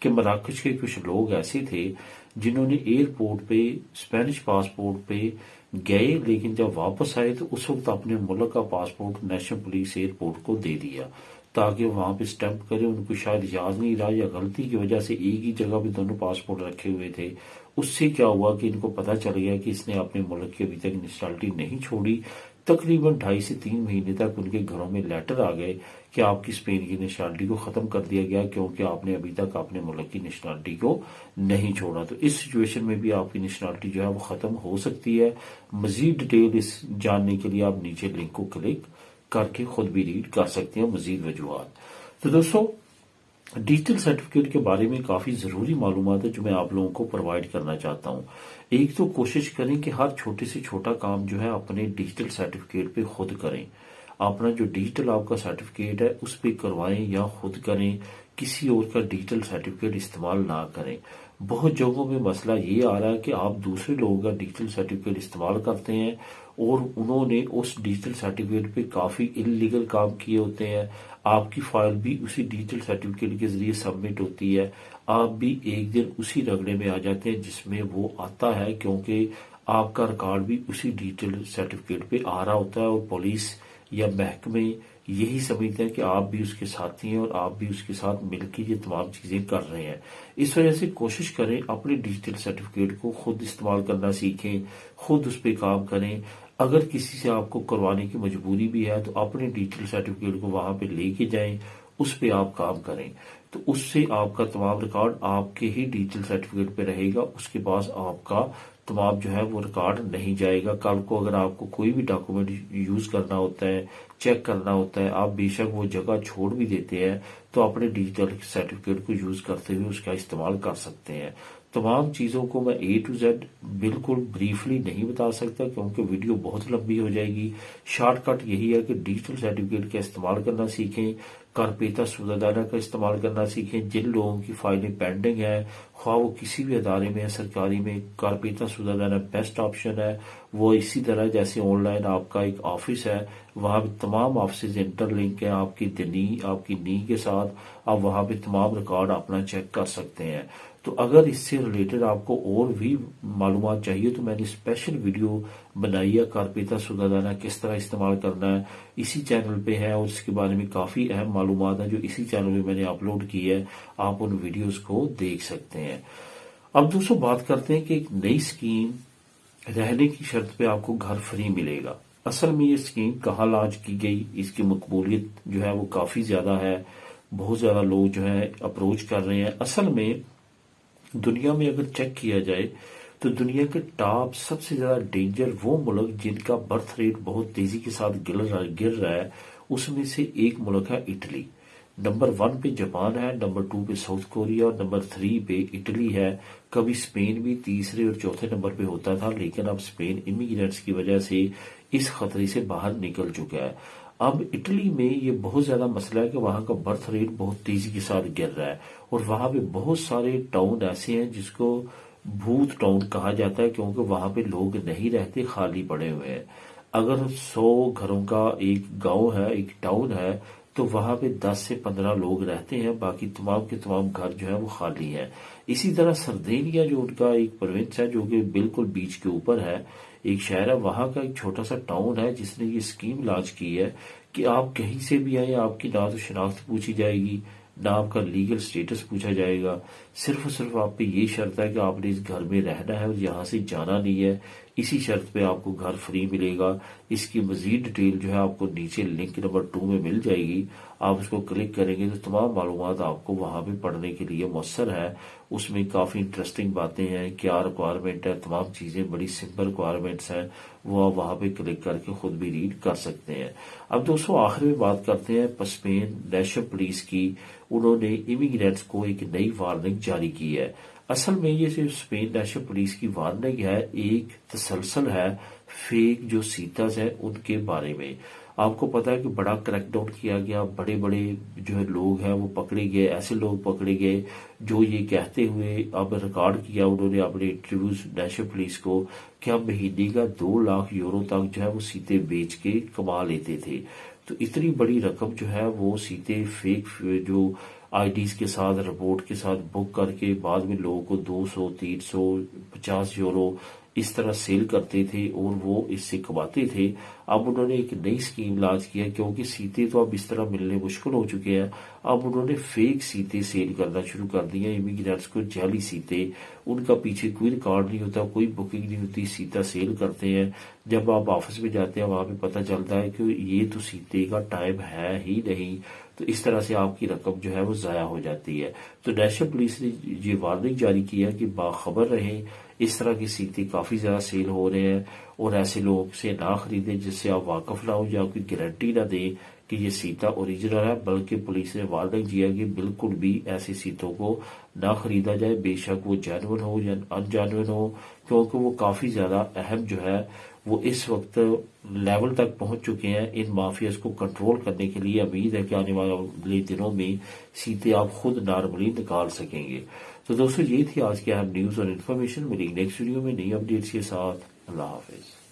کہ مراکش کے کچھ لوگ ایسے تھے جنہوں نے ایئرپورٹ پہ اسپینش پاسپورٹ پہ گئے، لیکن جب واپس آئے تو اس وقت اپنے ملک کا پاسپورٹ نیشنل پولیس ایئرپورٹ کو دے دیا تاکہ وہاں پہ اسٹیمپ کرے۔ ان کو شاید یاد نہیں رہا یا غلطی کی وجہ سے ایک ہی جگہ پہ دونوں پاسپورٹ رکھے ہوئے تھے۔ اس سے کیا ہوا کہ ان کو پتہ چل گیا کہ اس نے اپنے ملک کی ابھی تک نیشنلٹی نہیں چھوڑی۔ تقریباً 2.5 سے 3 مہینے تک ان کے گھروں میں لیٹر آ گئے کہ آپ کی اسپین کی نیشنلٹی کو ختم کر دیا گیا کیونکہ آپ نے ابھی تک اپنے ملک کی نیشنلٹی کو نہیں چھوڑا۔ تو اس سچویشن میں بھی آپ کی نیشنلٹی جو ہے وہ ختم ہو سکتی ہے۔ مزید ڈیٹیل اس جاننے کے لیے آپ نیچے لنک کو کلک کر کے خود بھی ریڈ کر سکتے ہیں مزید وجوہات۔ تو دوستو، ڈیجیٹل سرٹیفکیٹ کے بارے میں کافی ضروری معلومات ہے جو میں آپ لوگوں کو پرووائڈ کرنا چاہتا ہوں۔ ایک تو کوشش کریں کہ ہر چھوٹے سے چھوٹا کام جو ہے اپنے ڈیجیٹل سرٹیفکیٹ پہ خود کریں۔ اپنا جو ڈیجیٹل آپ کا سرٹیفکیٹ ہے اس پہ کروائیں یا خود کریں، کسی اور کا ڈیجیٹل سرٹیفکیٹ استعمال نہ کریں۔ بہت جگہوں میں مسئلہ یہ آ رہا ہے کہ آپ دوسرے لوگوں کا ڈیجیٹل سرٹیفکیٹ استعمال کرتے ہیں اور انہوں نے اس ڈیجیٹل سرٹیفکیٹ پہ کافی انلیگل کام کیے ہوتے ہیں۔ آپ کی فائل بھی اسی ڈیجیٹل سرٹیفکیٹ کے ذریعے سبمٹ ہوتی ہے، آپ بھی ایک دن اسی رگڑے میں آ جاتے ہیں جس میں وہ آتا ہے، کیونکہ آپ کا ریکارڈ بھی اسی ڈیجیٹل سرٹیفکیٹ پہ آ رہا ہوتا ہے اور پولیس یا محکمے یہی سمجھتے ہیں کہ آپ بھی اس کے ساتھی ہیں اور آپ بھی اس کے ساتھ مل کے یہ تمام چیزیں کر رہے ہیں۔ اس وجہ سے کوشش کریں اپنے ڈیجیٹل سرٹیفکیٹ کو خود استعمال کرنا سیکھیں، خود اس پہ کام کریں۔ اگر کسی سے آپ کو کروانے کی مجبوری بھی ہے تو اپنے ڈیجیٹل سرٹیفکیٹ کو وہاں پہ لے کے جائیں، اس پہ آپ کام کریں، تو اس سے آپ کا تمام ریکارڈ آپ کے ہی ڈیجیٹل سرٹیفکیٹ پہ رہے گا، اس کے پاس آپ کا تمام جو ہے وہ ریکارڈ نہیں جائے گا۔ کل کو اگر آپ کو کوئی بھی ڈاکومنٹ یوز کرنا ہوتا ہے، چیک کرنا ہوتا ہے، آپ بے شک وہ جگہ چھوڑ بھی دیتے ہیں تو اپنے ڈیجیٹل سرٹیفکیٹ کو یوز کرتے ہوئے اس کا استعمال کر سکتے ہیں۔ تمام چیزوں کو میں A to Z بالکل بریفلی نہیں بتا سکتا کیونکہ ویڈیو بہت لمبی ہو جائے گی۔ شارٹ کٹ یہی ہے کہ ڈیجیٹل سرٹیفکیٹ کا استعمال کرنا سیکھیں، کارپیتا سودادانہ کا استعمال کرنا سیکھیں۔ جن لوگوں کی فائلیں پینڈنگ ہیں، خواہ وہ کسی بھی ادارے میں ہے، سرکاری میں، کارپیتا سودادانہ بیسٹ آپشن ہے۔ وہ اسی طرح جیسے آن لائن آپ کا ایک آفس ہے، وہاں پہ تمام آفسز انٹر لنک ہیں آپ کی آپ کی نی کے ساتھ، آپ وہاں پہ تمام ریکارڈ اپنا چیک کر سکتے ہیں۔ تو اگر اس سے ریلیٹڈ آپ کو اور بھی معلومات چاہیے تو میں نے اسپیشل ویڈیو بنائی ہے کارپیتا سودادانہ کس طرح استعمال کرنا ہے، اسی چینل پہ ہے، اور اس کے بارے میں کافی اہم معلومات ہیں جو اسی چینل پہ میں نے اپلوڈ کی ہے، آپ ان ویڈیوز کو دیکھ سکتے ہیں۔ اب دوستوں بات کرتے ہیں کہ ایک نئی اسکیم رہنے کی شرط پہ آپ کو گھر فری ملے گا۔ اصل میں یہ اسکیم کہاں لانچ کی گئی، اس کی مقبولیت جو ہے وہ کافی زیادہ ہے، بہت زیادہ لوگ جو ہے اپروچ کر رہے ہیں۔ اصل میں دنیا میں اگر چیک کیا جائے تو دنیا کے ٹاپ سب سے زیادہ ڈینجر وہ ملک جن کا برتھ ریٹ بہت تیزی کے ساتھ گر رہا ہے، اس میں سے ایک ملک ہے اٹلی۔ نمبر 1 پہ جاپان ہے، نمبر 2 پہ ساؤتھ کوریا اور نمبر 3 پہ اٹلی ہے۔ کبھی اسپین بھی تیسرے اور چوتھے نمبر پہ ہوتا تھا، لیکن اب اسپین امیگرینٹس کی وجہ سے اس خطرے سے باہر نکل چکا ہے۔ اب اٹلی میں یہ بہت زیادہ مسئلہ ہے کہ وہاں کا برتھ ریٹ بہت تیزی کے ساتھ گر رہا ہے اور وہاں پہ بہت سارے ٹاؤن ایسے ہیں جس کو بھوت ٹاؤن کہا جاتا ہے کیونکہ وہاں پہ لوگ نہیں رہتے، خالی پڑے ہوئے ہیں۔ اگر 100 گھروں کا ایک گاؤں ہے، ایک ٹاؤن ہے، تو وہاں پہ 10 سے 15 لوگ رہتے ہیں، باقی تمام کے تمام گھر جو ہے وہ خالی ہیں۔ اسی طرح سردینیا جو ان کا ایک پروونس ہے جو کہ بالکل بیچ کے اوپر ہے، ایک شہر ہے، وہاں کا ایک چھوٹا سا ٹاؤن ہے جس نے یہ اسکیم لانچ کی ہے کہ آپ کہیں سے بھی آئیں، آپ کی نہ تو شناخت پوچھی جائے گی، نہ آپ کا لیگل سٹیٹس پوچھا جائے گا، صرف اور صرف آپ پہ یہ شرط ہے کہ آپ نے اس گھر میں رہنا ہے اور یہاں سے جانا نہیں ہے۔ اسی شرط پہ آپ کو گھر فری ملے گا۔ اس کی مزید ڈیٹیل جو ہے آپ کو نیچے لنک نمبر 2 میں مل جائے گی، آپ اس کو کلک کریں گے تو تمام معلومات آپ کو وہاں پہ پڑھنے کے لیے میسر ہے۔ اس میں کافی انٹرسٹنگ باتیں ہیں، کیا ریکوائرمنٹ ہے، تمام چیزیں بڑی سمپل ریکوائرمنٹس ہیں، وہ آپ وہاں پہ کلک کر کے خود بھی ریڈ کر سکتے ہیں۔ اب دوستوں آخر میں بات کرتے ہیں اسپین نیشنل پولیس کی۔ انہوں نے امیگرینٹس کو ایک نئی وارننگ جاری کی ہے۔ اصل میں یہ جو اسپین نیشنل پولیس کی وارننگ ہے ایک تسلسل ہے فیک جو سیتاز ہیں ان کے بارے میں۔ آپ کو پتا ہے کہ بڑا کریک ڈاؤن کیا گیا، بڑے بڑے جو ہے لوگ ہیں وہ پکڑے گئے، ایسے لوگ پکڑے گئے جو یہ کہتے ہوئے اب ریکارڈ کیا انہوں نے اپنے انٹرویوز نیشنل پولیس کو کہ ہم مہینے کا 2 لاکھ یورو تک جو ہے وہ سیتے بیچ کے کما لیتے تھے۔ تو اتنی بڑی رقم جو ہے وہ سیتے فیک جو آئی ڈیز کے ساتھ رپورٹ کے ساتھ بک کر کے بعد میں لوگوں کو 200 300 50 یورو اس طرح سیل کرتے تھے اور وہ اس سے کماتے تھے. اب انہوں نے ایک نئی سکیم لانچ کیا کیونکہ سیتے تو اب اس طرح ملنے مشکل ہو چکے ہیں. اب انہوں نے فیک سیتے سیل کرنا شروع کر دیا. امیگرینٹس کو جعلی سیتے، ان کا پیچھے کوئی ریکارڈ نہیں ہوتا، کوئی بکنگ نہیں ہوتی، سیتا سیل کرتے ہیں. جب آپ آفس میں جاتے ہیں وہاں پہ پتہ چلتا ہے کہ یہ تو سیتے کا ٹائم ہے ہی نہیں. تو اس طرح سے آپ کی رقم جو ہے وہ ضائع ہو جاتی ہے. تو نیشنل پولیس نے یہ وارننگ جاری کیا کہ باخبر رہیں، اس طرح کی سیتے کافی زیادہ سیل ہو رہے ہیں اور ایسے لوگ سے نہ خریدیں جس سے آپ واقف نہ ہو یا کوئی گارنٹی نہ دیں کہ یہ سیتا اوریجنل ہے. بلکہ پولیس نے وارننگ دیا کہ بالکل بھی ایسے سیتوں کو نہ خریدا جائے، بے شک وہ جینون ہو یا ان جینون ہو، کیونکہ وہ کافی زیادہ اہم جو ہے وہ اس وقت لیول تک پہنچ چکے ہیں. ان مافیاز کو کنٹرول کرنے کے لیے امید ہے کہ آنے والے دنوں میں سیتے آپ خود نارملی نکال سکیں گے. تو دوستو یہ تھی آج کی اہم نیوز اور انفارمیشن. ملیں گے نیکسٹ ویڈیو میں نئی اپڈیٹس کے ساتھ. اللہ حافظ.